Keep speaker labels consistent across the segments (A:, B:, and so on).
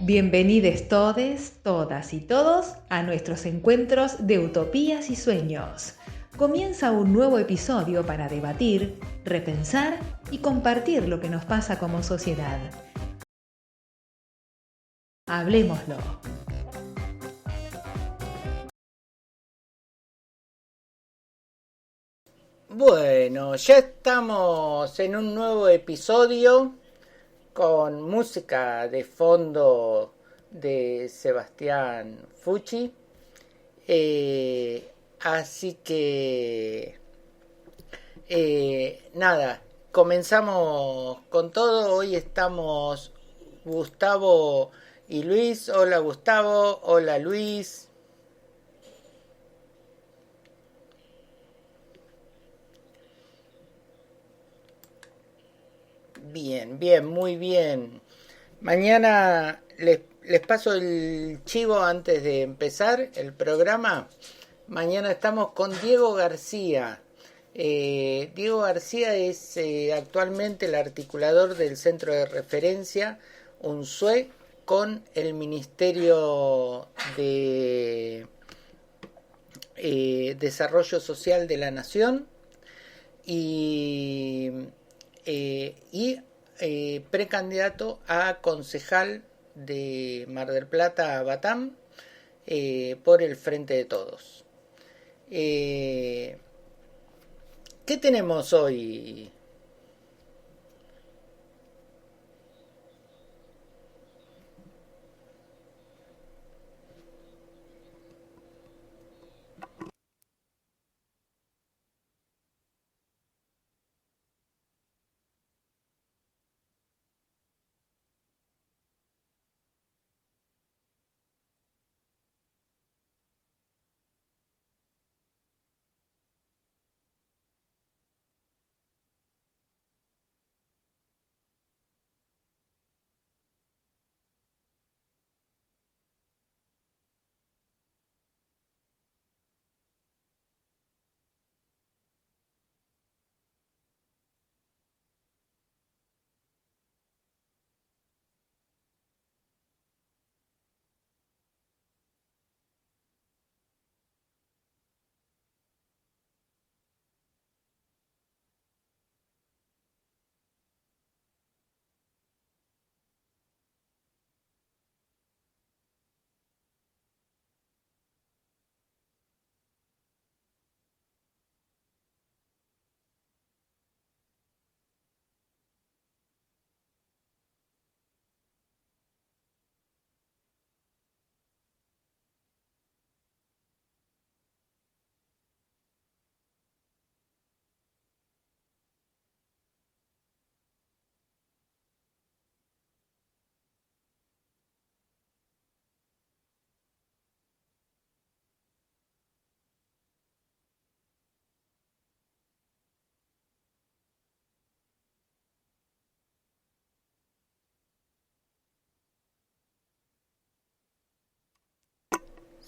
A: Bienvenidos todes, todas y todos a nuestros encuentros de utopías y sueños. Comienza un nuevo episodio para debatir, repensar y compartir lo que nos pasa como sociedad. Hablemoslo.
B: Bueno, ya estamos en un nuevo episodio con música de fondo de Sebastián Fucci. Así que nada, comenzamos con todo. Hoy estamos Gustavo y Luis. Hola Gustavo, hola Luis. Bien, bien, muy bien. Mañana les paso el chivo antes de empezar el programa. Mañana estamos con Diego García. Diego García es actualmente el articulador del Centro de Referencia UNSUE con el Ministerio de Desarrollo Social de la Nación y precandidato a concejal de Mar del Plata a Batam por el Frente de Todos. ¿Qué tenemos hoy?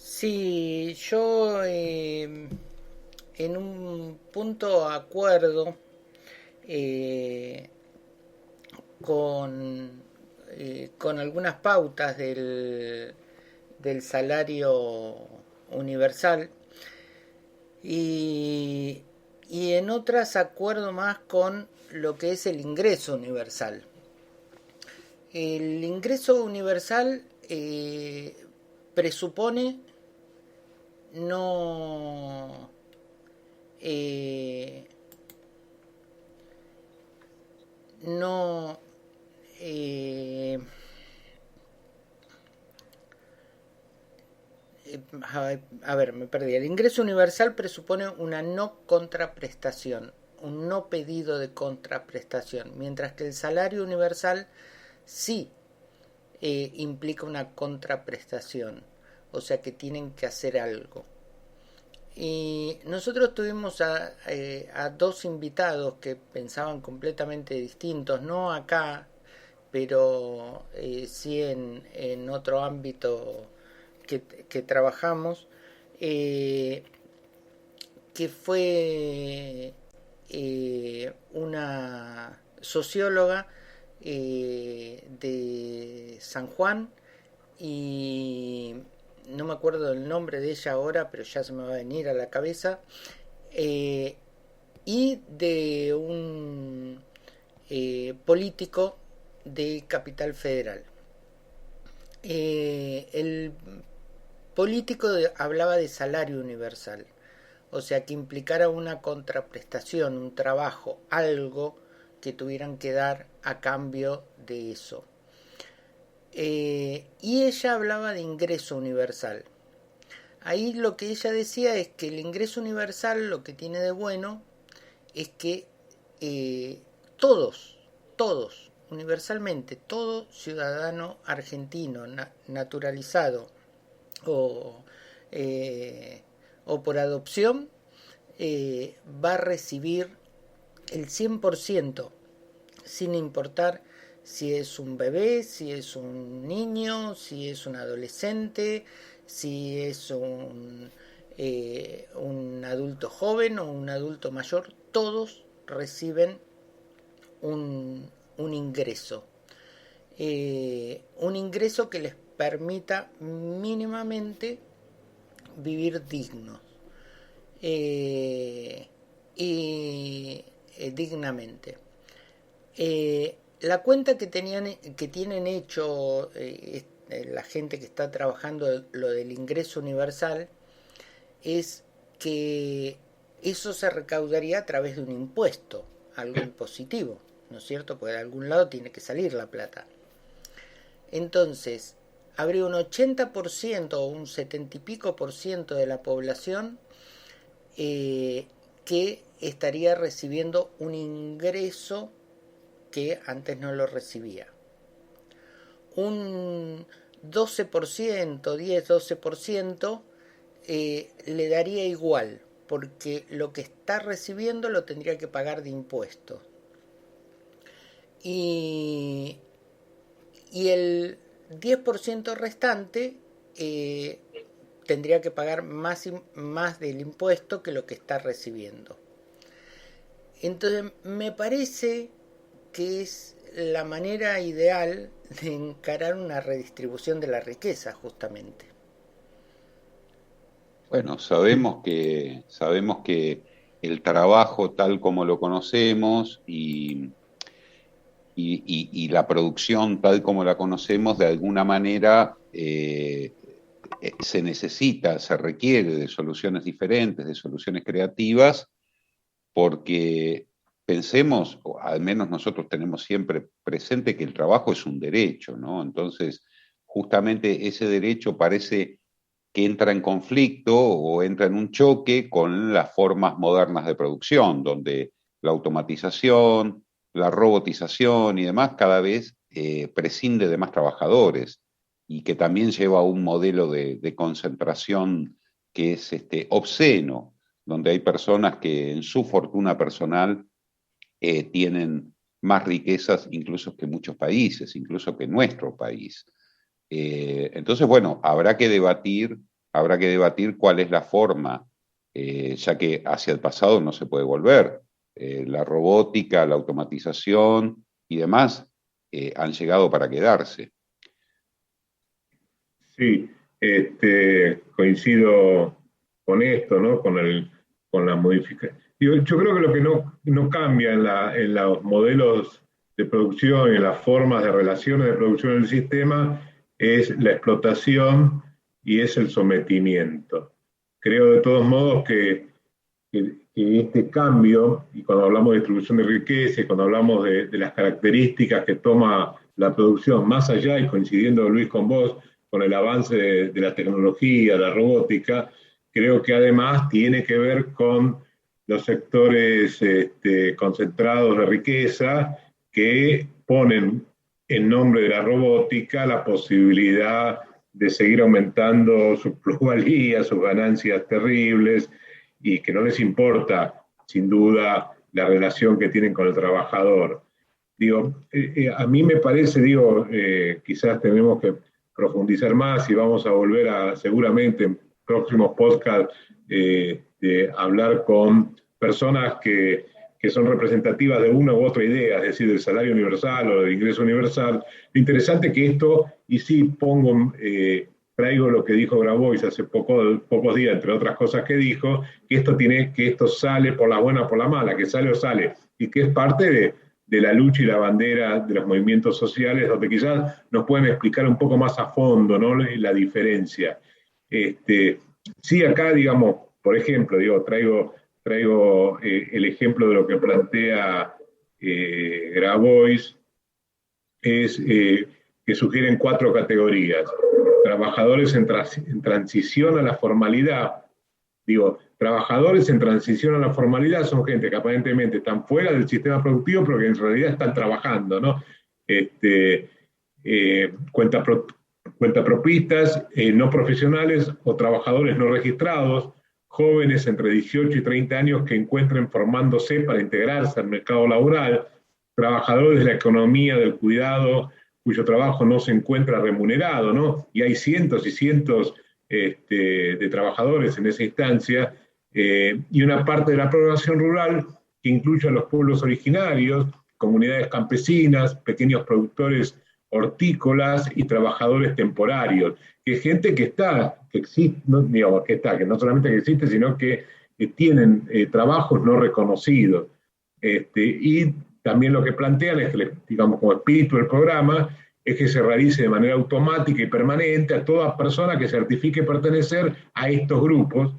B: Sí, yo en un punto acuerdo eh, con algunas pautas del salario universal y, y en otras acuerdo más con lo que es el ingreso universal. El ingreso universal presupone no eh, no eh, a ver, me perdí. El ingreso universal presupone una no contraprestación, un no pedido de contraprestación, mientras que el salario universal sí implica una contraprestación, o sea que tienen que hacer algo. Y nosotros tuvimos a dos invitados que pensaban completamente distintos, no acá, pero sí en otro ámbito que trabajamos, eh, que fue una socióloga de San Juan y no me acuerdo del nombre de ella ahora, pero ya se me va a venir a la cabeza, y de un político de Capital Federal. El político hablaba de salario universal, o sea que implicara una contraprestación, un trabajo, algo que tuvieran que dar a cambio de eso. Y ella hablaba de ingreso universal. Ahí lo que ella decía es que el ingreso universal lo que tiene de bueno es que todos, universalmente, todo ciudadano argentino naturalizado o, o por adopción va a recibir el 100% sin importar si es un bebé, si es un niño, si es un adolescente, si es un adulto joven o un adulto mayor, todos reciben un ingreso. Un ingreso que les permita mínimamente vivir dignos y dignamente. La cuenta que tienen hecho la gente que está trabajando lo del ingreso universal es que eso se recaudaría a través de un impuesto, algo impositivo, ¿no es cierto? Porque de algún lado tiene que salir la plata. Entonces, habría un 80% o un 70 y pico por ciento de la población que estaría recibiendo un ingreso que antes no lo recibía. Un 12%, 10-12% le daría igual, porque lo que está recibiendo lo tendría que pagar de impuestos. Y el 10% restante tendría que pagar más del impuesto que lo que está recibiendo. Entonces me parece que es la manera ideal de encarar una redistribución de la riqueza, justamente.
C: Bueno, sabemos que el trabajo tal como lo conocemos y la producción tal como la conocemos, de alguna manera se necesita, se requiere de soluciones diferentes, de soluciones creativas, porque pensemos, o al menos nosotros tenemos siempre presente que el trabajo es un derecho, ¿no? Entonces, justamente ese derecho parece que entra en conflicto o entra en un choque con las formas modernas de producción, donde la automatización, la robotización y demás cada vez prescinde de más trabajadores y que también lleva a un modelo de concentración que es obsceno, donde hay personas que en su fortuna personal tienen más riquezas incluso que muchos países, incluso que nuestro país. Entonces, bueno, habrá que debatir cuál es la forma, ya que hacia el pasado no se puede volver. La robótica, la automatización y demás han llegado para quedarse.
D: Sí, coincido con esto, ¿no? Con la modificación. Yo creo que lo que no cambia en los modelos de producción y en las formas de relaciones de producción en el sistema es la explotación y es el sometimiento. Creo de todos modos que este cambio, y cuando hablamos de distribución de riqueza y cuando hablamos de las características que toma la producción, más allá, y coincidiendo Luis con vos, con el avance de la tecnología, la robótica, creo que además tiene que ver con los sectores concentrados de riqueza que ponen en nombre de la robótica la posibilidad de seguir aumentando sus plusvalías, sus ganancias terribles, y que no les importa, sin duda, la relación que tienen con el trabajador. Digo, a mí me parece, quizás tenemos que profundizar más y vamos a volver a, seguramente en próximos podcasts, de hablar con personas que que son representativas de una u otra idea, es decir, del salario universal o del ingreso universal. Lo interesante es que esto, y sí traigo lo que dijo Grabois hace pocos días, entre otras cosas que dijo, que esto sale por la buena o por la mala, que sale o sale, y que es parte de la lucha y la bandera de los movimientos sociales, donde quizás nos pueden explicar un poco más a fondo, ¿no?, la diferencia. Sí, acá, digamos, por ejemplo, traigo el ejemplo de lo que plantea Grabois, es que sugieren 4 categorías. Trabajadores en transición a la formalidad. Trabajadores en transición a la formalidad son gente que aparentemente están fuera del sistema productivo, pero que en realidad están trabajando, ¿no? Cuentapropistas, no profesionales o trabajadores no registrados, jóvenes entre 18 y 30 años que encuentren formándose para integrarse al mercado laboral, trabajadores de la economía del cuidado cuyo trabajo no se encuentra remunerado, ¿no? Y hay cientos y cientos de trabajadores en esa instancia, y una parte de la población rural que incluye a los pueblos originarios, comunidades campesinas, pequeños productores hortícolas y trabajadores temporarios, que es gente que existe, no, digamos, que no solamente que existe, sino que tienen trabajos no reconocidos. Y también lo que plantean es que, digamos, como espíritu del programa, es que se realice de manera automática y permanente a toda persona que certifique pertenecer a estos grupos,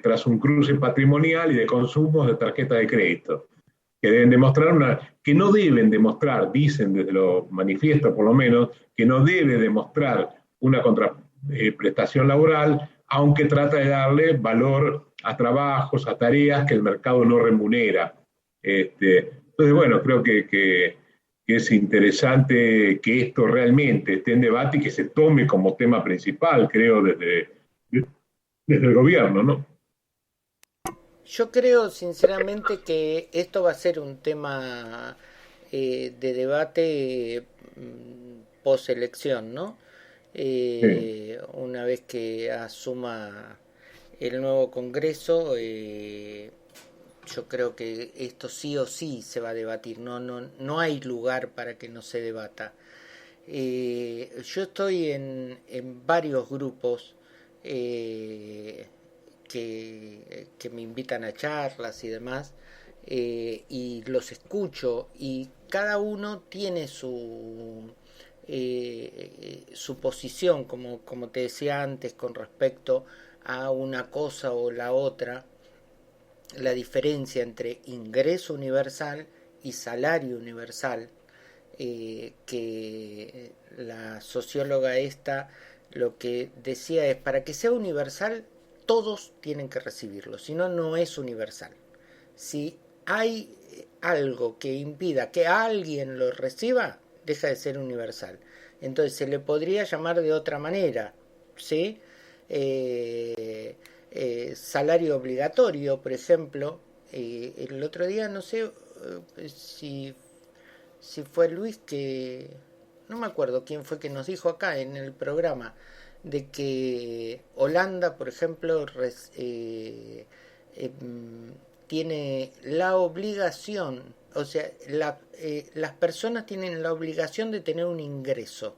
D: tras un cruce patrimonial y de consumos de tarjeta de crédito, que no deben demostrar, dicen desde los manifiestos por lo menos, que no debe demostrar una contraprestación laboral, aunque trata de darle valor a trabajos, a tareas que el mercado no remunera. Entonces, bueno, creo que es interesante que esto realmente esté en debate y que se tome como tema principal, creo, desde el gobierno, ¿no?
B: Yo creo sinceramente que esto va a ser un tema de debate post elección, ¿no?
D: Sí.
B: Una vez que asuma el nuevo Congreso, yo creo que esto sí o sí se va a debatir, no hay lugar para que no se debata. Yo estoy en varios grupos que me invitan a charlas y demás, y los escucho, y cada uno tiene su posición, como te decía antes, con respecto a una cosa o la otra, la diferencia entre ingreso universal y salario universal, que la socióloga esta lo que decía es, para que sea universal todos tienen que recibirlo, si no, no es universal. Si hay algo que impida que alguien lo reciba, deja de ser universal. Entonces se le podría llamar de otra manera, ¿sí? Salario obligatorio, por ejemplo. El otro día, no sé si fue Luis que... No me acuerdo quién fue que nos dijo acá en el programa de que Holanda, por ejemplo, tiene la obligación, o sea, las personas tienen la obligación de tener un ingreso.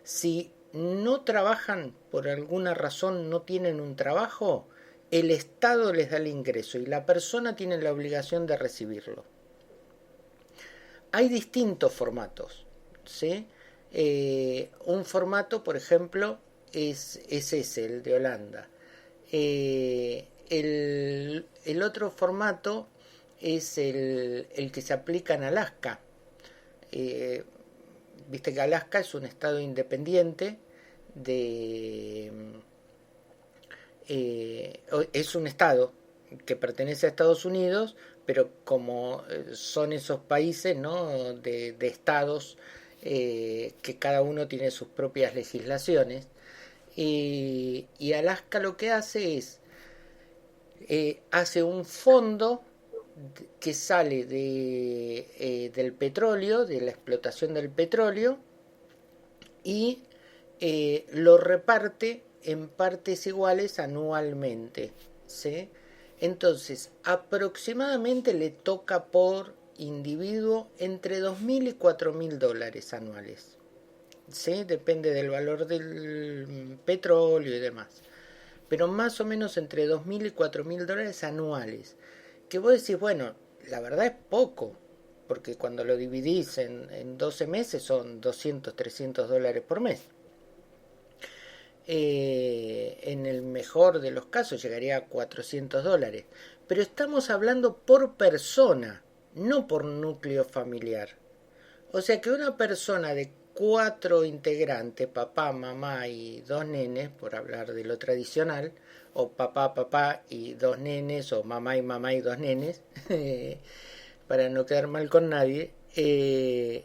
B: Si no trabajan, por alguna razón no tienen un trabajo, el Estado les da el ingreso y la persona tiene la obligación de recibirlo. Hay distintos formatos, ¿sí? Un formato, por ejemplo, es ese, el de Holanda. El otro formato es el que se aplica en Alaska. Viste que Alaska es un estado independiente es un estado que pertenece a Estados Unidos, pero como son esos países, ¿no?, de estados que cada uno tiene sus propias legislaciones, y Alaska lo que hace es hace un fondo que sale del petróleo, de la explotación del petróleo, y lo reparte en partes iguales anualmente, ¿sí? Entonces, aproximadamente le toca por individuo entre 2.000 y 4.000 dólares anuales. ¿Sí? Depende del valor del petróleo y demás. Pero más o menos entre 2.000 y 4.000 dólares anuales. Que vos decís, bueno, la verdad es poco, porque cuando lo dividís en 12 meses son 200, 300 dólares por mes. En el mejor de los casos llegaría a 400 dólares. Pero estamos hablando por persona, no por núcleo familiar. O sea que una persona de 4 integrantes, papá, mamá y 2 nenes, por hablar de lo tradicional, o papá, papá y 2 nenes, o mamá y 2 nenes, para no quedar mal con nadie, ya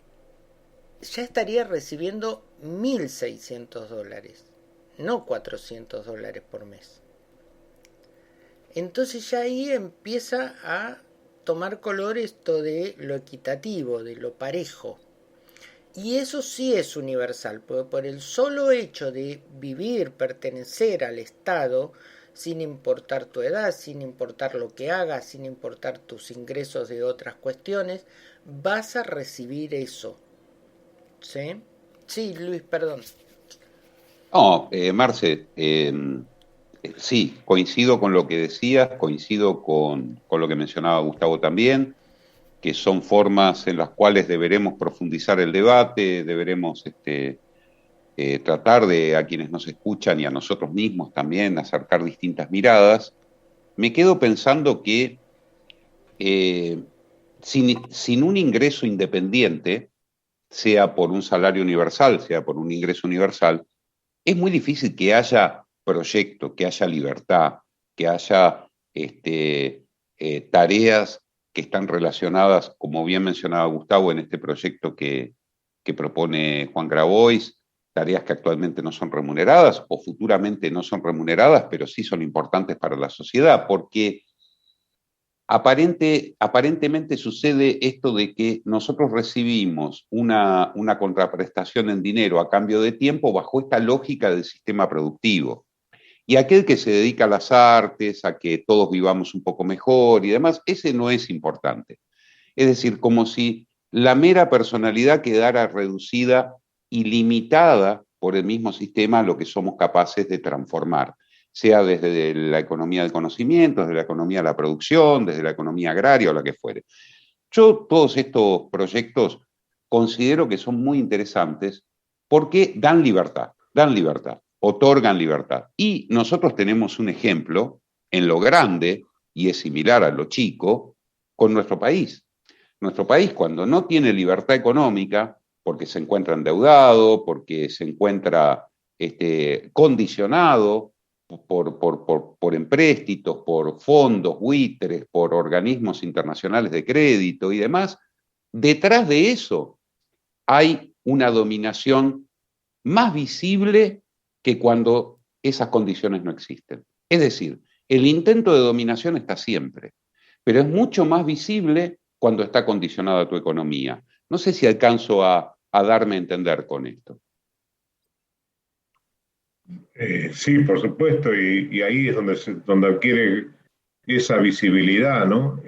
B: estaría recibiendo 1.600 dólares, no 400 dólares por mes. Entonces ya ahí empieza a tomar color esto de lo equitativo, de lo parejo. Y eso sí es universal, porque por el solo hecho de vivir, pertenecer al Estado, sin importar tu edad, sin importar lo que hagas, sin importar tus ingresos de otras cuestiones, vas a recibir eso. ¿Sí? Sí, Luis, perdón.
C: No, Marce, sí, coincido con lo que decías, coincido con lo que mencionaba Gustavo también, que son formas en las cuales deberemos profundizar el debate, deberemos tratar de a quienes nos escuchan y a nosotros mismos también acercar distintas miradas. Me quedo pensando que sin un ingreso independiente, sea por un salario universal, sea por un ingreso universal, es muy difícil que haya proyecto, que haya libertad, que haya tareas que están relacionadas, como bien mencionaba Gustavo, en este proyecto que propone Juan Grabois, tareas que actualmente no son remuneradas o futuramente no son remuneradas, pero sí son importantes para la sociedad, porque aparentemente sucede esto de que nosotros recibimos una contraprestación en dinero a cambio de tiempo bajo esta lógica del sistema productivo. Y aquel que se dedica a las artes, a que todos vivamos un poco mejor y demás, ese no es importante. Es decir, como si la mera personalidad quedara reducida y limitada por el mismo sistema a lo que somos capaces de transformar, sea desde la economía del conocimiento, desde la economía de la producción, desde la economía agraria o la que fuere. Yo todos estos proyectos considero que son muy interesantes porque dan libertad, otorgan libertad. Y nosotros tenemos un ejemplo en lo grande, y es similar a lo chico, con nuestro país. Nuestro país, cuando no tiene libertad económica, porque se encuentra endeudado, porque se encuentra condicionado por empréstitos, por fondos, buitres, por organismos internacionales de crédito y demás, detrás de eso hay una dominación más visible que cuando esas condiciones no existen. Es decir, el intento de dominación está siempre, pero es mucho más visible cuando está condicionada tu economía. No sé si alcanzo a darme a entender con esto.
D: Sí, por supuesto, y ahí es donde adquiere esa visibilidad, ¿no?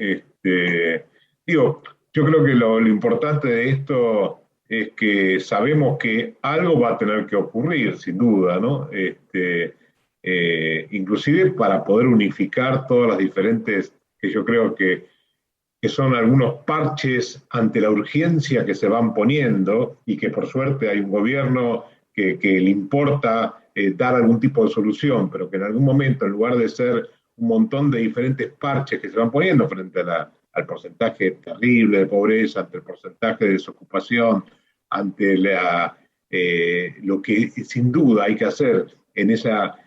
D: Digo, yo creo que lo importante de esto es que sabemos que algo va a tener que ocurrir, sin duda, ¿no? Inclusive para poder unificar todas las diferentes, que yo creo que son algunos parches ante la urgencia que se van poniendo y que por suerte hay un gobierno que le importa dar algún tipo de solución, pero que en algún momento, en lugar de ser un montón de diferentes parches que se van poniendo frente al porcentaje terrible de pobreza, ante el porcentaje de desocupación, ante lo que sin duda hay que hacer en esa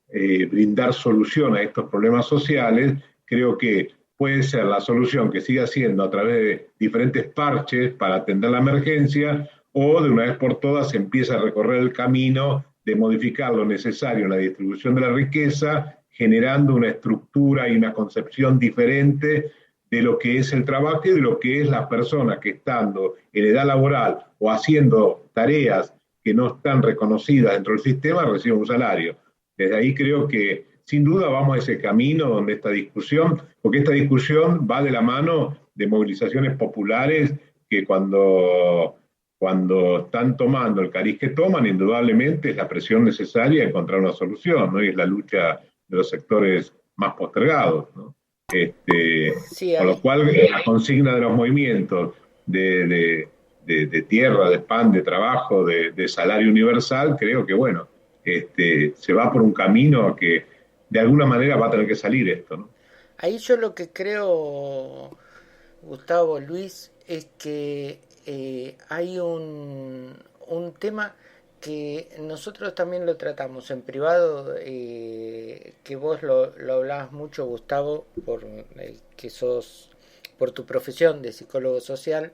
D: brindar solución a estos problemas sociales, creo que puede ser la solución que siga siendo a través de diferentes parches para atender la emergencia, o de una vez por todas se empieza a recorrer el camino de modificar lo necesario en la distribución de la riqueza, generando una estructura y una concepción diferente de lo que es el trabajo y de lo que es la persona que estando en edad laboral o haciendo tareas que no están reconocidas dentro del sistema recibe un salario. Desde ahí creo que sin duda vamos a ese camino donde esta discusión, porque esta discusión va de la mano de movilizaciones populares que cuando están tomando el cariz que toman, indudablemente es la presión necesaria a encontrar una solución, ¿no? Y es la lucha de los sectores más postergados, ¿no?
B: Sí,
D: Con lo cual, la consigna de los movimientos de tierra, de pan, de trabajo, de salario universal, creo que, bueno, se va por un camino que de alguna manera va a tener que salir esto, ¿no?
B: ahí yo lo que creo, Gustavo, Luis, es que hay un tema que nosotros también lo tratamos en privado, que vos lo hablabas mucho, Gustavo, por que sos, por tu profesión de psicólogo social,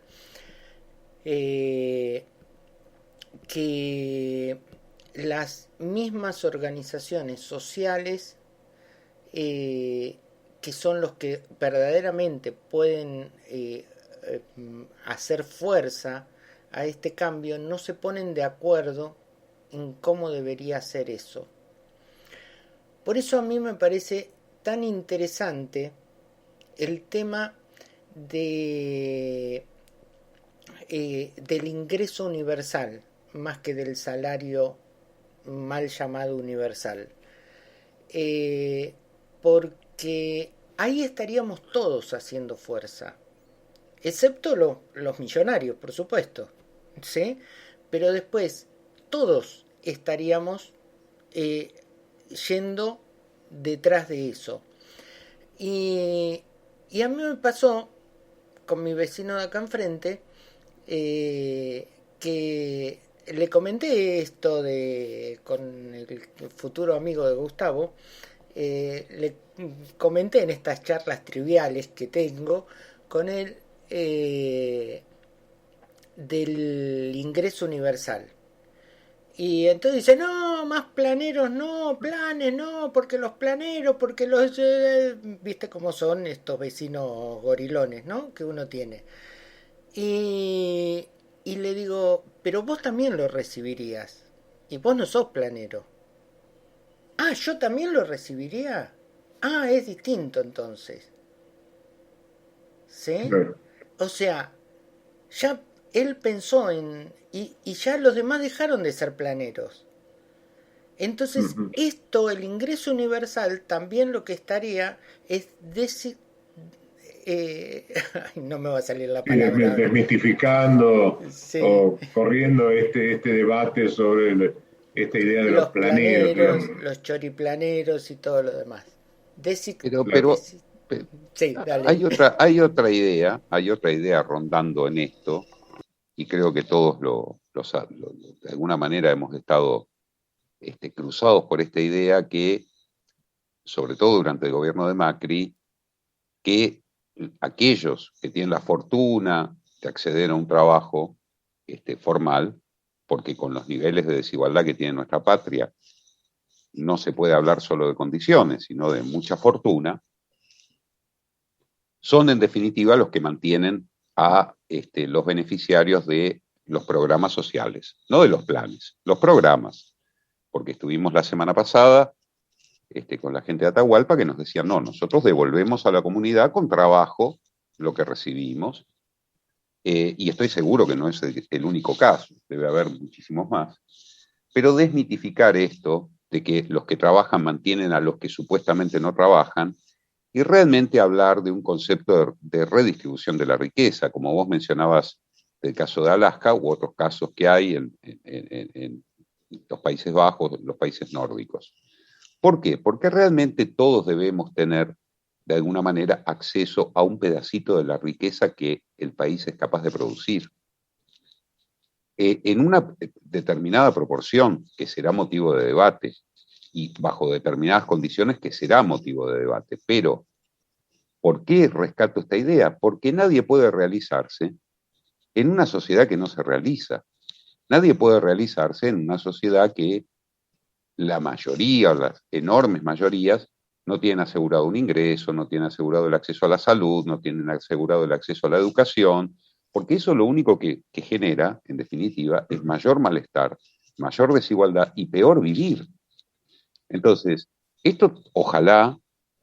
B: que las mismas organizaciones sociales, que son los que verdaderamente pueden hacer fuerza a este cambio, no se ponen de acuerdo en cómo debería ser eso. Por eso a mí me parece tan interesante el tema de del ingreso universal, más que del salario mal llamado universal. Porque ahí estaríamos todos haciendo fuerza, excepto los millonarios, por supuesto, ¿sí? Pero después todos estaríamos yendo detrás de eso. Y a mí me pasó con mi vecino de acá enfrente, que le comenté esto con el futuro amigo de Gustavo, le comenté en estas charlas triviales que tengo con él, del ingreso universal. Y entonces dice, no, más planeros no, planes no, porque los planeros, porque los... viste cómo son estos vecinos gorilones, ¿no? Que uno tiene. Y le digo, pero vos también lo recibirías. Y vos no sos planero. Ah, ¿yo también lo recibiría? Ah, es distinto entonces. ¿Sí?
D: Claro.
B: O sea, ya él pensó y ya los demás dejaron de ser planeros. Entonces, esto, el ingreso universal, también lo que estaría es no me va a salir la palabra.
D: Desmitificando
B: Sí.
D: o corriendo este debate sobre esta idea de los planeros.
B: Los choriplaneros y todo lo demás.
C: Pero
B: Sí, dale.
C: hay otra idea rondando en esto, y creo que todos de alguna manera hemos estado cruzados por esta idea que, sobre todo durante el gobierno de Macri, que aquellos que tienen la fortuna de acceder a un trabajo formal, porque con los niveles de desigualdad que tiene nuestra patria, no se puede hablar solo de condiciones, sino de mucha fortuna, son en definitiva los que mantienen a los beneficiarios de los programas sociales, no de los planes, los programas, porque estuvimos la semana pasada con la gente de Atahualpa que nos decían, no, nosotros devolvemos a la comunidad con trabajo lo que recibimos, y estoy seguro que no es el único caso, debe haber muchísimos más, pero desmitificar esto de que los que trabajan mantienen a los que supuestamente no trabajan, y realmente hablar de un concepto de redistribución de la riqueza, como vos mencionabas del caso de Alaska u otros casos que hay en los Países Bajos, los países nórdicos. ¿Por qué? Porque realmente todos debemos tener, de alguna manera, acceso a un pedacito de la riqueza que el país es capaz de producir. En una determinada proporción, que será motivo de debate, y bajo determinadas condiciones que será motivo de debate. Pero, ¿por qué rescato esta idea? Porque nadie puede realizarse en una sociedad que no se realiza. Nadie puede realizarse en una sociedad que la mayoría, o las enormes mayorías, no tienen asegurado un ingreso, no tienen asegurado el acceso a la salud, no tienen asegurado el acceso a la educación, porque eso lo único que genera, en definitiva, es mayor malestar, mayor desigualdad y peor vivir. Entonces, Esto, ojalá,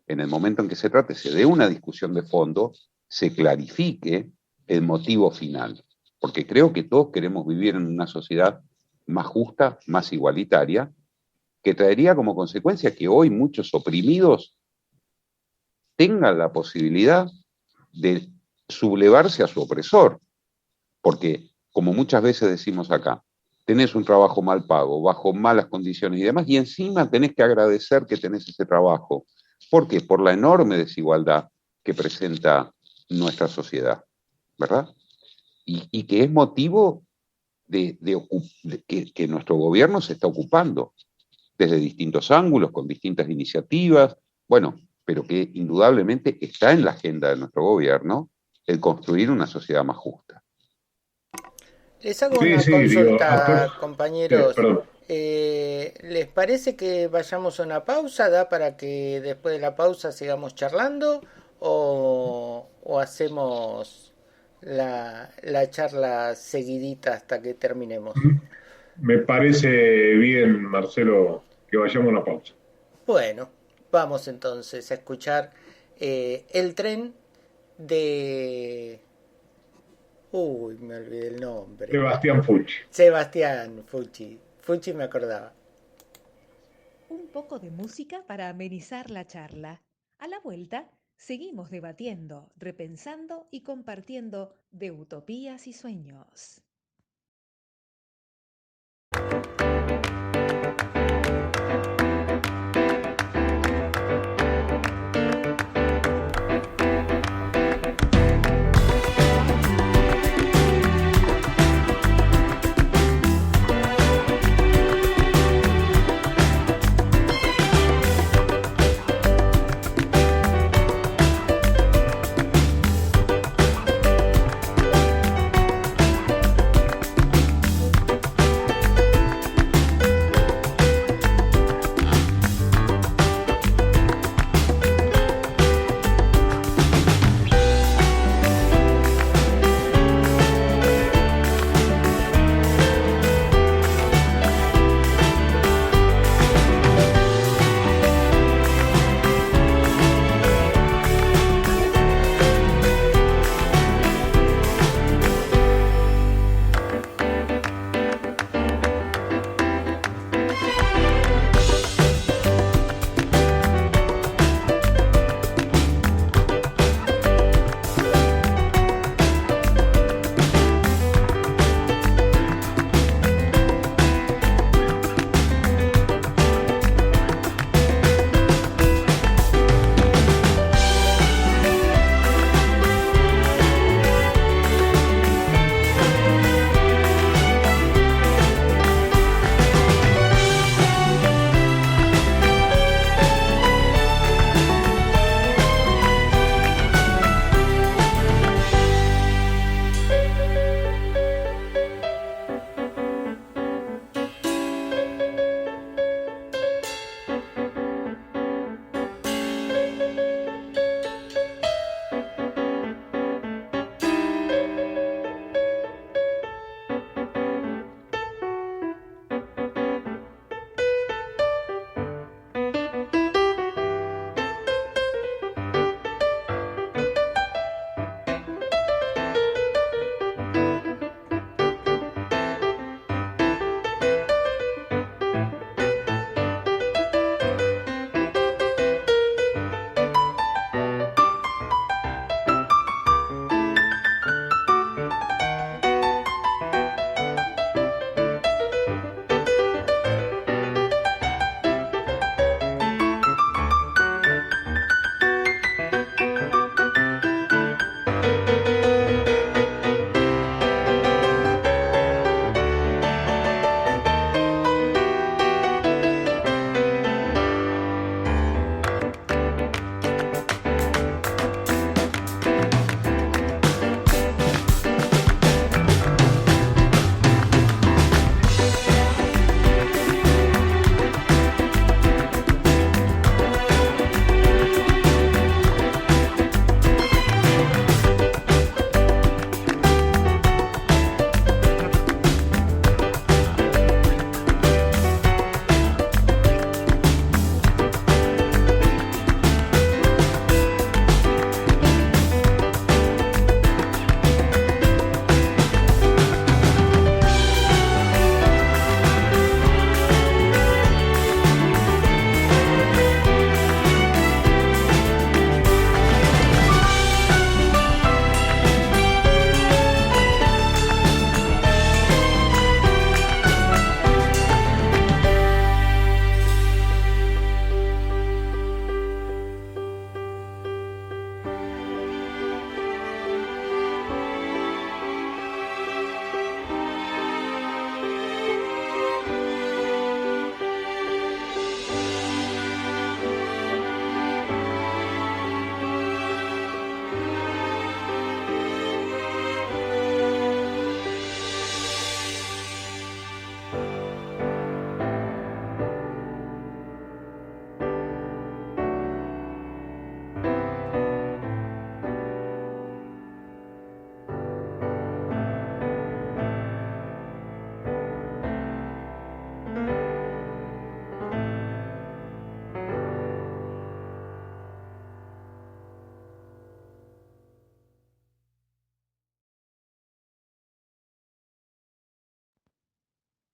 C: en el momento en que se trate, se dé una discusión de fondo, se clarifique el motivo final, porque creo que todos queremos vivir en una sociedad más justa, más igualitaria, que traería como consecuencia que hoy muchos oprimidos tengan la posibilidad de sublevarse a su opresor, porque, como muchas veces decimos acá, tenés un trabajo mal pago, bajo malas condiciones y demás, y encima tenés que agradecer que tenés ese trabajo. ¿Por qué? Por la enorme desigualdad que presenta nuestra sociedad, ¿verdad? Y que es motivo de que nuestro gobierno se está ocupando desde distintos ángulos, con distintas iniciativas, bueno, pero que indudablemente está en la agenda de nuestro gobierno el construir una sociedad más justa.
B: Les hago
D: Sí,
B: una
D: sí, digo,
B: consulta, compañeros.
D: perdón.
B: ¿Les parece que vayamos a una pausa? ¿Da para que después de la pausa sigamos charlando? ¿O hacemos la charla seguidita hasta que terminemos?
D: Me parece bien, Marcelo, que vayamos a una pausa.
B: Bueno, vamos entonces a escuchar El tren de... Uy, me olvidé el nombre.
D: Sebastián Fucci.
B: Sebastián Fucci. Fucci me acordaba.
A: Un poco de música para amenizar la charla. A la vuelta, seguimos debatiendo, repensando y compartiendo de utopías y sueños.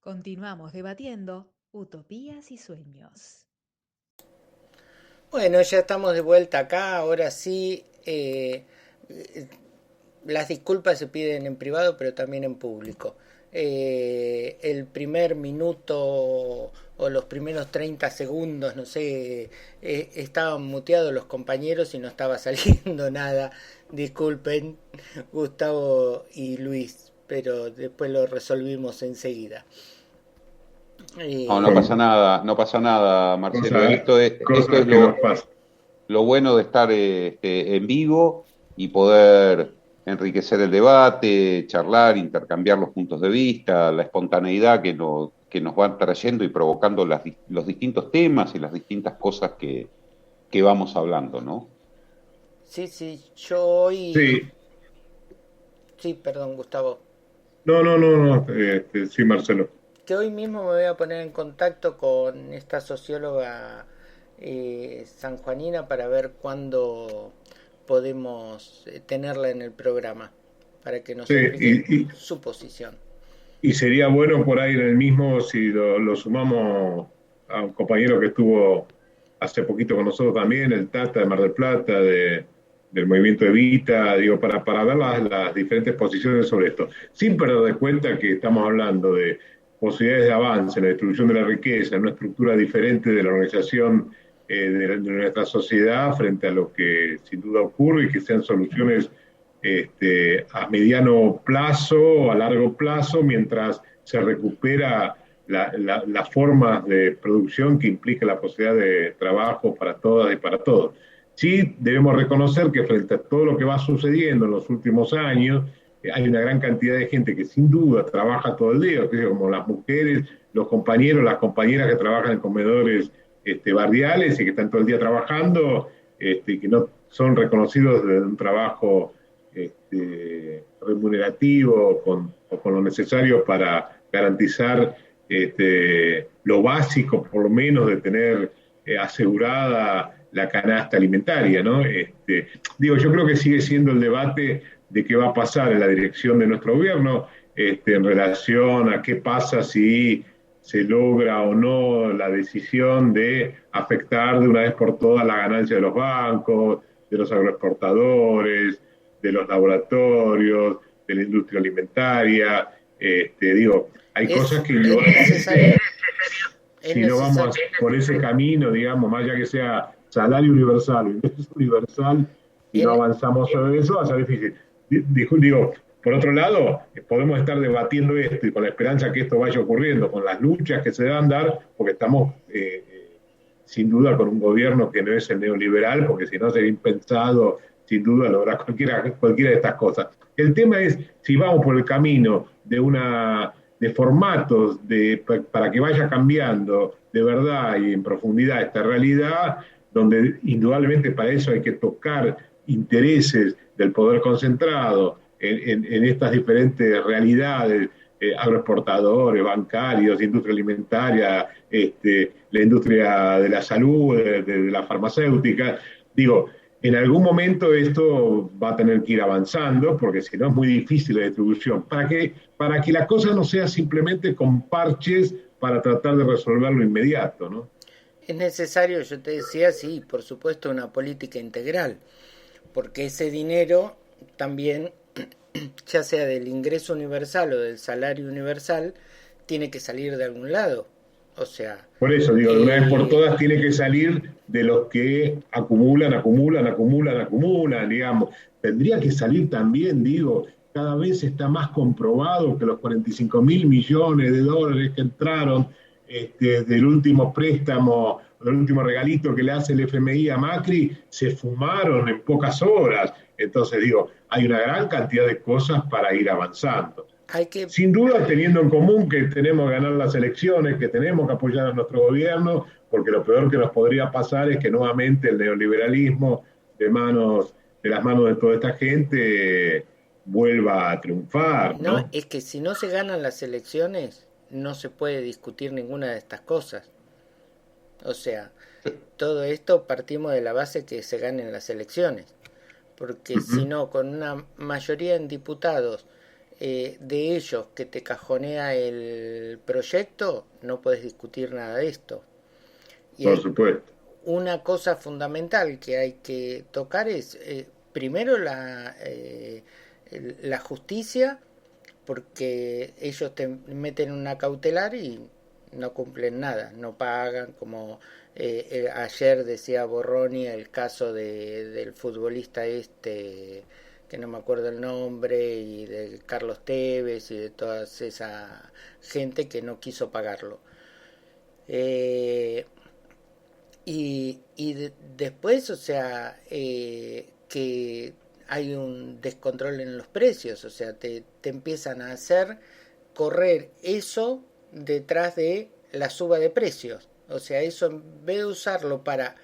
A: Continuamos debatiendo utopías y sueños.
B: Bueno, ya estamos de vuelta acá, ahora sí. Las disculpas se piden en privado, pero también en público. El primer minuto o los primeros 30 segundos, no sé, estaban muteados los compañeros y no estaba saliendo nada. Disculpen, Gustavo y Luis, pero después lo resolvimos enseguida.
C: No pasa nada, Marcelo. Esto es lo bueno de estar en vivo y poder enriquecer el debate, charlar, intercambiar los puntos de vista, la espontaneidad que nos van trayendo y provocando los distintos temas y las distintas cosas que vamos hablando, ¿no?
B: Sí, yo hoy...
D: Sí.
B: Sí, perdón, Gustavo.
D: No, sí, Marcelo.
B: Que hoy mismo me voy a poner en contacto con esta socióloga sanjuanina para ver cuándo podemos tenerla en el programa, para que nos explique su posición.
D: Y sería bueno por ahí en el mismo si lo sumamos a un compañero que estuvo hace poquito con nosotros también, el Tata de Mar del Plata, del movimiento Evita, digo, para ver las diferentes posiciones sobre esto, sin perder de cuenta que estamos hablando de posibilidades de avance en la distribución de la riqueza, en una estructura diferente de la organización de nuestra sociedad frente a lo que sin duda ocurre y que sean soluciones a mediano plazo, a largo plazo, mientras se recupera las formas de producción que implica la posibilidad de trabajo para todas y para todos. Sí, debemos reconocer que frente a todo lo que va sucediendo en los últimos años, hay una gran cantidad de gente que sin duda trabaja todo el día, como las mujeres, los compañeros, las compañeras que trabajan en comedores barriales y que están todo el día trabajando, y que no son reconocidos de un trabajo remunerativo o con lo necesario para garantizar lo básico, por lo menos, de tener asegurada la canasta alimentaria, ¿no? Yo creo que sigue siendo el debate de qué va a pasar en la dirección de nuestro gobierno en relación a qué pasa si se logra o no la decisión de afectar de una vez por todas la ganancia de los bancos, de los agroexportadores, de los laboratorios, de la industria alimentaria. Hay cosas que si no vamos por ese camino, digamos, más allá que sea salario universal, ingreso universal, y no avanzamos sobre eso, va a ser difícil. Digo, por otro lado, podemos estar debatiendo esto y con la esperanza que esto vaya ocurriendo, con las luchas que se deban dar, porque estamos sin duda con un gobierno que no es el neoliberal, porque si no sería impensado, sin duda, lograr cualquiera de estas cosas. El tema es si vamos por el camino de formatos para que vaya cambiando de verdad y en profundidad esta realidad, donde indudablemente para eso hay que tocar intereses del poder concentrado en estas diferentes realidades, agroexportadores, bancarios, industria alimentaria, la industria de la salud, de la farmacéutica. En algún momento esto va a tener que ir avanzando, porque si no es muy difícil la distribución, para que la cosa no sea simplemente con parches para tratar de resolverlo inmediato, ¿no?
B: Es necesario, yo te decía, sí, por supuesto, una política integral, porque ese dinero también, ya sea del ingreso universal o del salario universal, tiene que salir de algún lado. O sea,
D: por eso digo, de una vez por todas tiene que salir de los que acumulan, digamos. Tendría que salir también, cada vez está más comprobado que los 45.000 millones de dólares que entraron del último préstamo, del último regalito que le hace el FMI a Macri, se fumaron en pocas horas. Entonces, hay una gran cantidad de cosas para ir avanzando. Sin duda, teniendo en común que tenemos que ganar las elecciones, que tenemos que apoyar a nuestro gobierno, porque lo peor que nos podría pasar es que nuevamente el neoliberalismo de las manos de toda esta gente vuelva a triunfar, ¿no?
B: No, es que si no se ganan las elecciones, no se puede discutir ninguna de estas cosas. O sea, todo esto partimos de la base que se ganen las elecciones, porque si no, con una mayoría en diputados de ellos que te cajonea el proyecto, no puedes discutir nada de esto. Y
D: Por supuesto.
B: una cosa fundamental que hay que tocar es, primero, la justicia, porque ellos te meten una cautelar y no cumplen nada, no pagan, como ayer decía Borroni el caso del futbolista este, que no me acuerdo el nombre, y de Carlos Tevez y de toda esa gente que no quiso pagarlo. Eh, después, o sea, que hay un descontrol en los precios, o sea, te empiezan a hacer correr eso detrás de la suba de precios. O sea, eso en vez de usarlo para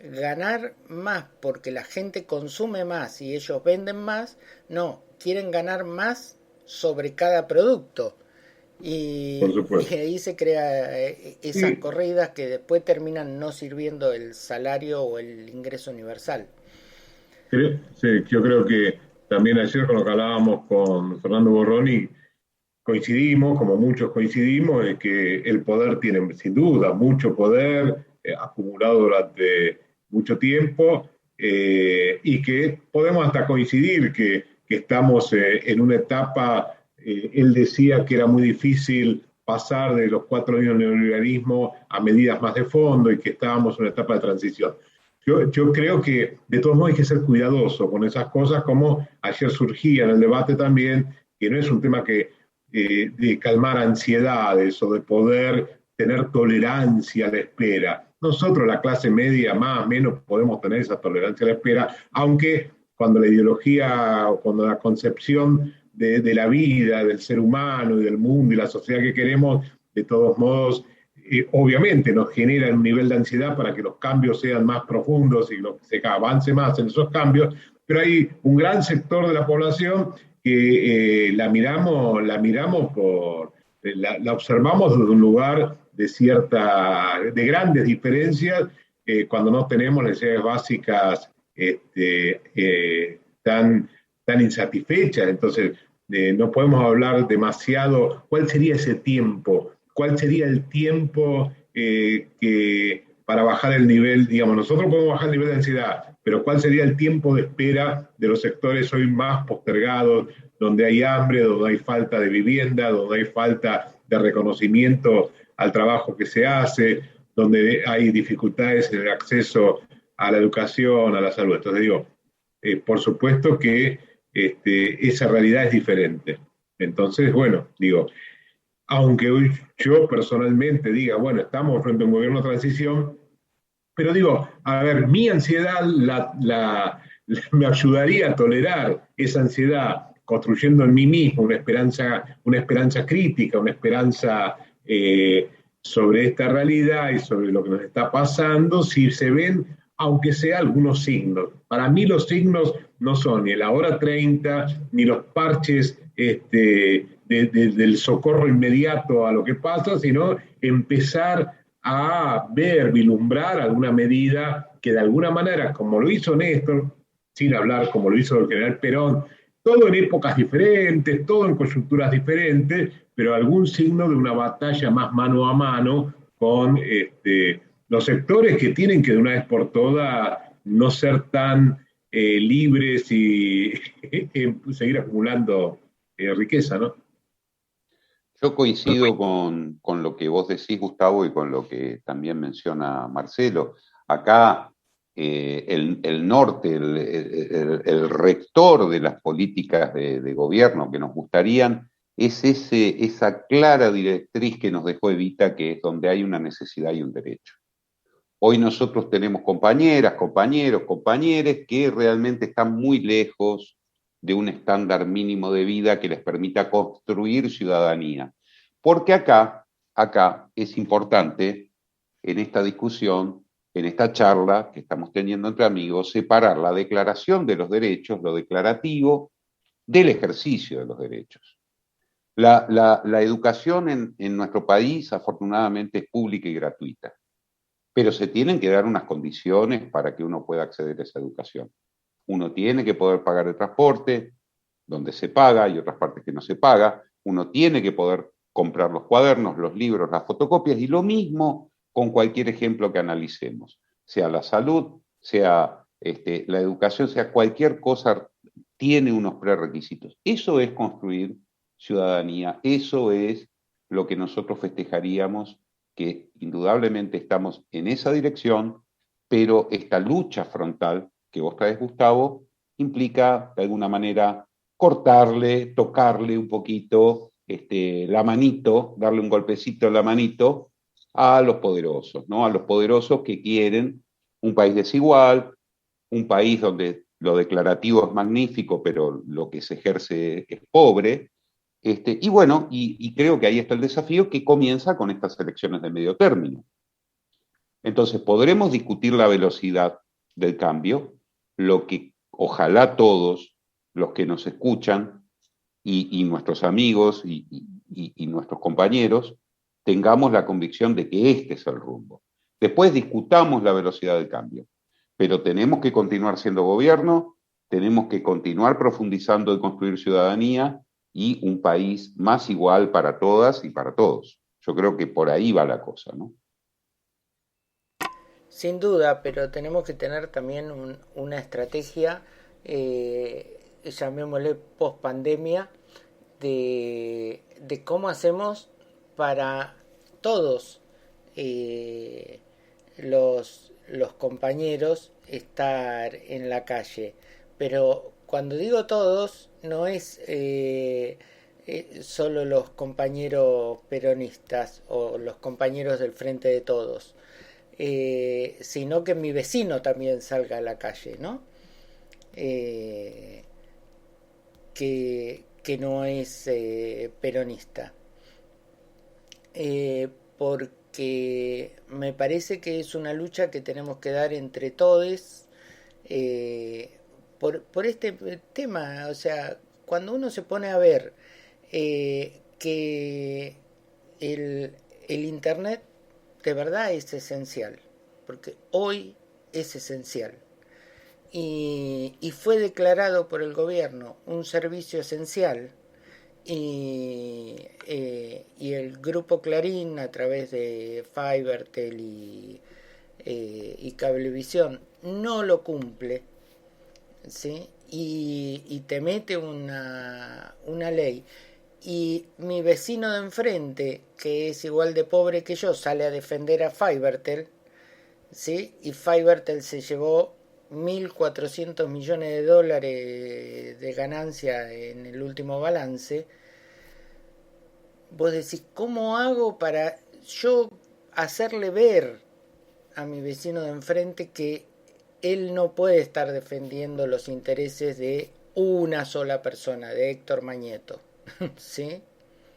B: ganar más porque la gente consume más y ellos venden más, no, quieren ganar más sobre cada producto.
D: Por
B: Y
D: supuesto.
B: ahí se crea esas
D: Sí,
B: corridas que después terminan no sirviendo el salario o el ingreso universal.
D: sí, yo creo que también ayer con lo que hablábamos con Fernando Borroni, coincidimos, como muchos coincidimos, en que el poder tiene sin duda mucho poder acumulado durante mucho tiempo, y que podemos hasta coincidir que estamos en una etapa. Él decía que era muy difícil pasar de los 4 años del neoliberalismo a medidas más de fondo y que estábamos en una etapa de transición. Yo creo que de todos modos hay que ser cuidadoso con esas cosas, como ayer surgía en el debate también, que no es un tema de calmar ansiedades o de poder tener tolerancia a la espera. Nosotros, la clase media, más o menos podemos tener esa tolerancia a la espera, aunque cuando la ideología o cuando la concepción de la vida, del ser humano y del mundo y la sociedad que queremos, de todos modos, obviamente nos genera un nivel de ansiedad para que los cambios sean más profundos y se avance más en esos cambios, pero hay un gran sector de la población que la observamos desde un lugar de grandes diferencias, cuando no tenemos necesidades básicas tan insatisfechas. Entonces, no podemos hablar demasiado. ¿Cuál sería ese tiempo? ¿Cuál sería el tiempo para bajar el nivel? Digamos, nosotros podemos bajar el nivel de ansiedad, pero ¿cuál sería el tiempo de espera de los sectores hoy más postergados, donde hay hambre, donde hay falta de vivienda, donde hay falta de reconocimiento al trabajo que se hace, donde hay dificultades en el acceso a la educación, a la salud? Entonces digo, por supuesto que esa realidad es diferente. Entonces, bueno, digo, aunque hoy yo personalmente diga, bueno, estamos frente a un gobierno de transición, pero digo, a ver, mi ansiedad me ayudaría a tolerar esa ansiedad, construyendo en mí mismo una esperanza crítica, una esperanza sobre esta realidad y sobre lo que nos está pasando, si se ven, aunque sea algunos signos. Para mí los signos no son ni la hora 30, ni los parches del socorro inmediato a lo que pasa, sino empezar a ver, vislumbrar alguna medida que de alguna manera, como lo hizo Néstor, sin hablar como lo hizo el general Perón, todo en épocas diferentes, todo en coyunturas diferentes, pero algún signo de una batalla más mano a mano con los sectores que tienen que de una vez por todas no ser tan libres y seguir acumulando riqueza, ¿no?
C: Yo coincido con lo que vos decís, Gustavo, y con lo que también menciona Marcelo. Acá el norte, el rector de las políticas de gobierno que nos gustarían, es esa clara directriz que nos dejó Evita, que es donde hay una necesidad y un derecho. Hoy nosotros tenemos compañeras, compañeros, compañeres que realmente están muy lejos de un estándar mínimo de vida que les permita construir ciudadanía. Porque acá es importante en esta discusión, en esta charla que estamos teniendo entre amigos, separar la declaración de los derechos, lo declarativo, del ejercicio de los derechos. La educación en nuestro país, afortunadamente, es pública y gratuita, pero se tienen que dar unas condiciones para que uno pueda acceder a esa educación. Uno tiene que poder pagar el transporte, donde se paga y otras partes que no se paga. Uno tiene que poder comprar los cuadernos, los libros, las fotocopias, y lo mismo con cualquier ejemplo que analicemos, sea la salud, sea la educación, sea cualquier cosa, tiene unos prerequisitos. Eso es construir ciudadanía, eso es lo que nosotros festejaríamos, que indudablemente estamos en esa dirección, pero esta lucha frontal que vos traes, Gustavo, implica de alguna manera cortarle, tocarle un poquito la manito, darle un golpecito en la manito a los poderosos, ¿no? A los poderosos que quieren un país desigual, un país donde lo declarativo es magnífico, pero lo que se ejerce es pobre. Y bueno, y creo que ahí está el desafío que comienza con estas elecciones de medio término. Entonces, podremos discutir la velocidad del cambio, lo que ojalá todos los que nos escuchan y nuestros amigos y nuestros compañeros tengamos la convicción de que este es el rumbo. Después discutamos la velocidad del cambio, pero tenemos que continuar siendo gobierno, tenemos que continuar profundizando en construir ciudadanía y un país más igual para todas y para todos. Yo creo que por ahí va la cosa, ¿no?
B: Sin duda, pero tenemos que tener también una estrategia, llamémosle post pandemia, de cómo hacemos para todos los compañeros estar en la calle. Pero cuando digo todos, no es solo los compañeros peronistas o los compañeros del Frente de Todos, sino que mi vecino también salga a la calle, ¿no? Que no es peronista. Porque me parece que es una lucha que tenemos que dar entre todos por este tema. O sea, cuando uno se pone a ver que el Internet de verdad es esencial, porque hoy es esencial. Y fue declarado por el gobierno un servicio esencial, y el grupo Clarín, a través de Fibertel y Cablevisión, no lo cumple, ¿sí? Y te mete una ley, y mi vecino de enfrente, que es igual de pobre que yo, sale a defender a Fibertel, ¿sí? Y Fibertel se llevó 1.400 millones de dólares de ganancia en el último balance. Vos decís, ¿cómo hago para yo hacerle ver a mi vecino de enfrente que él no puede estar defendiendo los intereses de una sola persona, de Héctor Mañeto? ¿Sí?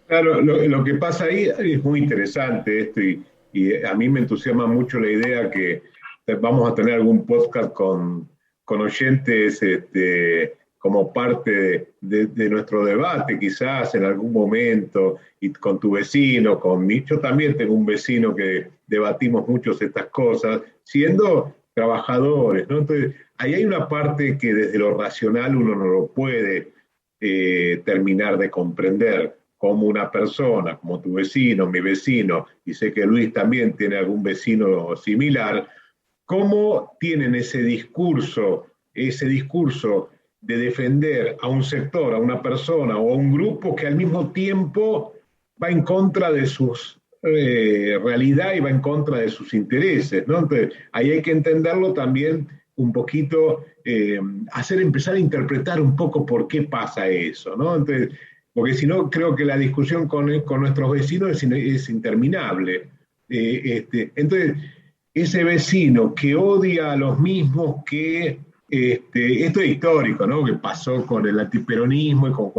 D: Claro, lo que pasa ahí es muy interesante esto y a mí me entusiasma mucho la idea que vamos a tener algún podcast con oyentes como parte de nuestro debate, quizás en algún momento, y con tu vecino, yo también tengo un vecino que debatimos muchas estas cosas, siendo trabajadores, ¿no? Entonces, ahí hay una parte que desde lo racional uno no lo puede terminar de comprender, como una persona, como tu vecino, mi vecino, y sé que Luis también tiene algún vecino similar, cómo tienen ese discurso de defender a un sector, a una persona o a un grupo que al mismo tiempo va en contra de sus realidad y va en contra de sus intereses, ¿no? Entonces, ahí hay que entenderlo también un poquito, empezar a interpretar un poco por qué pasa eso, ¿no? Entonces, porque si no, creo que la discusión con nuestros vecinos es interminable. Entonces, ese vecino que odia a los mismos que, esto es histórico, ¿no? Que pasó con el antiperonismo y con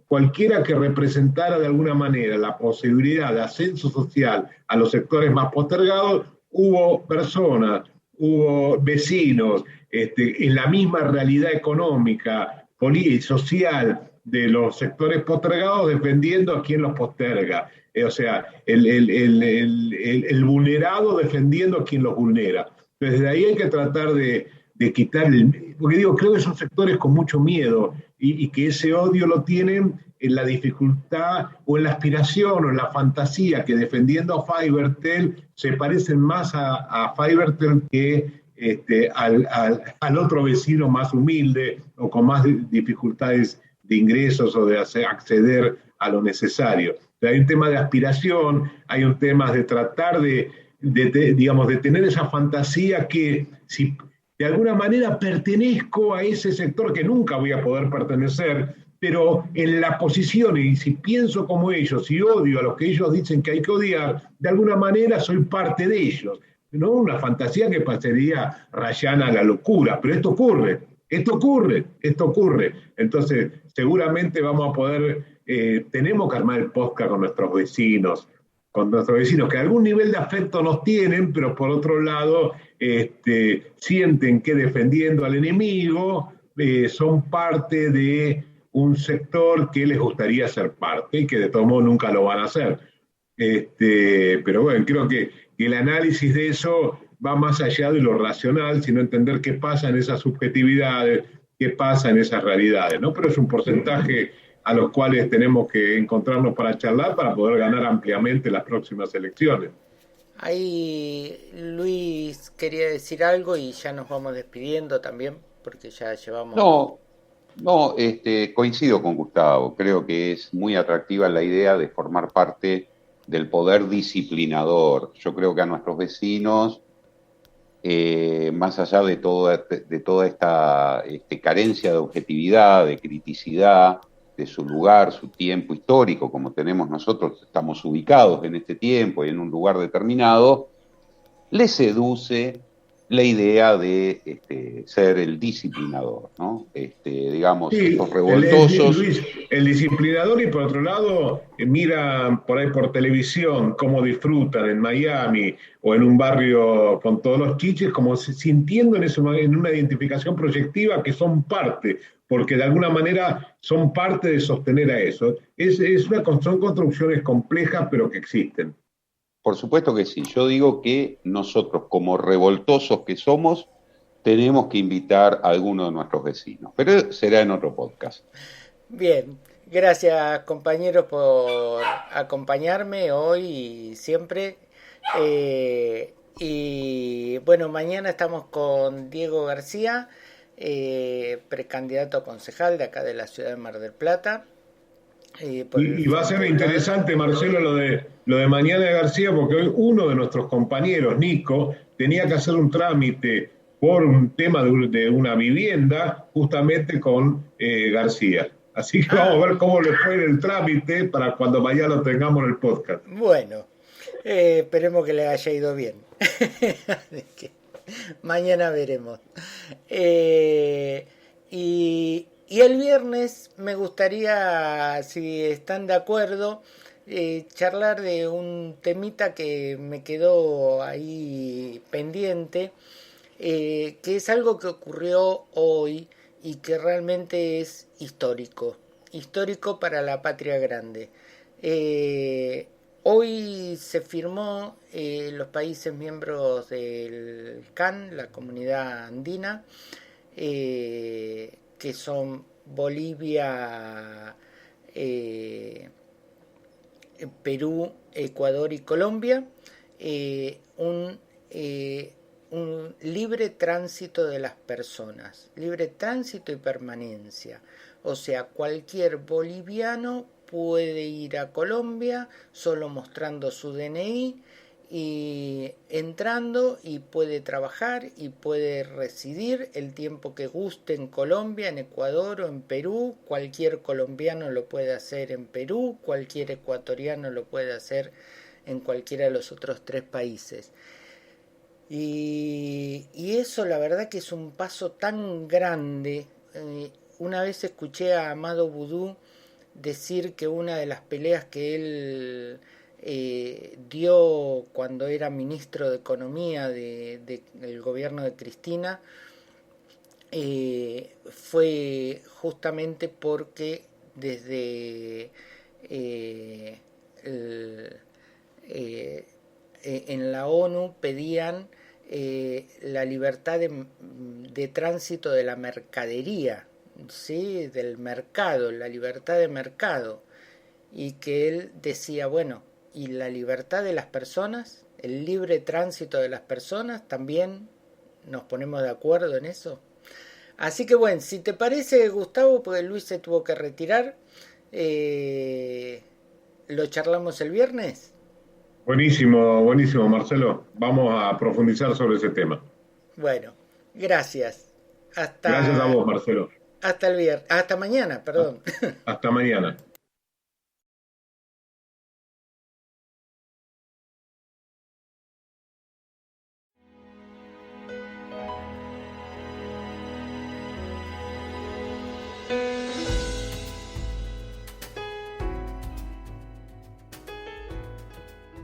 D: cualquiera que representara de alguna manera la posibilidad de ascenso social a los sectores más postergados, hubo personas, hubo vecinos en la misma realidad económica, política y social de los sectores postergados defendiendo a quien los posterga. O sea, el vulnerado defendiendo a quien los vulnera. Entonces, de ahí hay que tratar de quitar porque digo, creo que son sectores con mucho miedo y que ese odio lo tienen en la dificultad o en la aspiración o en la fantasía que defendiendo a Fivertel se parecen más a Fivertel que al otro vecino más humilde o con más dificultades de ingresos o de acceder a lo necesario. O sea, hay un tema de aspiración, hay un tema de tratar digamos, de tener esa fantasía que si de alguna manera pertenezco a ese sector que nunca voy a poder pertenecer, pero en la posición, y si pienso como ellos y odio a los que ellos dicen que hay que odiar, de alguna manera soy parte de ellos. No una fantasía que pasaría rayana a la locura, pero esto ocurre, esto ocurre, esto ocurre. Entonces, seguramente vamos a poder, tenemos que armar el podcast con nuestros vecinos que algún nivel de afecto nos tienen, pero por otro lado sienten que defendiendo al enemigo son parte de un sector que les gustaría ser parte y que de todo modo nunca lo van a hacer. Pero bueno, creo que el análisis de eso va más allá de lo racional, sino entender qué pasa en esas subjetividades, qué pasa en esas realidades, ¿no? Pero es un porcentaje a los cuales tenemos que encontrarnos para charlar para poder ganar ampliamente las próximas elecciones.
B: Ahí Luis quería decir algo y ya nos vamos despidiendo también, porque ya llevamos...
C: No, coincido con Gustavo. Creo que es muy atractiva la idea de formar parte del poder disciplinador. Yo creo que a nuestros vecinos, más allá de toda esta carencia de objetividad, de criticidad, de su lugar, su tiempo histórico, como tenemos nosotros, estamos ubicados en este tiempo y en un lugar determinado, les seduce la idea de ser el disciplinador, ¿no? Digamos,
D: Sí,
C: estos revoltosos.
D: Luis, el disciplinador, y por otro lado, miran por ahí por televisión cómo disfrutan en Miami o en un barrio con todos los chiches, como sintiendo en una identificación proyectiva que son parte, porque de alguna manera son parte de sostener a eso. Son construcciones complejas, pero que existen.
C: Por supuesto que sí. Yo digo que nosotros, como revoltosos que somos, tenemos que invitar a alguno de nuestros vecinos. Pero será en otro podcast.
B: Bien, gracias compañeros por acompañarme hoy y siempre. Y bueno, mañana estamos con Diego García, precandidato a concejal de acá de la ciudad de Mar del Plata.
D: Y va a ser interesante, Marcelo, lo de mañana de García, porque hoy uno de nuestros compañeros, Nico, tenía que hacer un trámite por un tema de una vivienda, justamente con García. Así que vamos a ver cómo le fue en el trámite para cuando mañana lo tengamos en el podcast.
B: Bueno, esperemos que le haya ido bien. Mañana veremos. Y el viernes me gustaría, si están de acuerdo, charlar de un temita que me quedó ahí pendiente, que es algo que ocurrió hoy y que realmente es histórico para la patria grande. Hoy se firmó los países miembros del CAN, la Comunidad Andina, que son Bolivia, Perú, Ecuador y Colombia, un libre tránsito de las personas, libre tránsito y permanencia. O sea, cualquier boliviano puede ir a Colombia solo mostrando su DNI y entrando, y puede trabajar y puede residir el tiempo que guste en Colombia, en Ecuador o en Perú. Cualquier colombiano lo puede hacer en Perú, cualquier ecuatoriano lo puede hacer en cualquiera de los otros 3 países. Y eso la verdad que es un paso tan grande. Una vez escuché a Amado Boudou decir que una de las peleas que él dio cuando era ministro de Economía del gobierno de Cristina fue justamente porque desde en la ONU pedían la libertad de tránsito de la mercadería, ¿sí?, del mercado, la libertad de mercado, y que él decía, bueno, ¿y la libertad de las personas? ¿El libre tránsito de las personas? ¿También nos ponemos de acuerdo en eso? Así que bueno, si te parece, Gustavo, porque Luis se tuvo que retirar, ¿lo charlamos el viernes?
D: Buenísimo, buenísimo, Marcelo. Vamos a profundizar sobre ese tema.
B: Bueno, gracias.
D: Gracias a vos, Marcelo.
B: Hasta el viernes, hasta mañana, perdón.
D: Hasta mañana.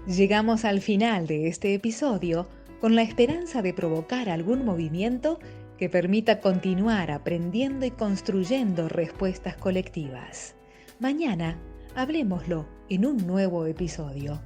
A: Llegamos al final de este episodio con la esperanza de provocar algún movimiento que permita continuar aprendiendo y construyendo respuestas colectivas. Mañana, hablemoslo en un nuevo episodio.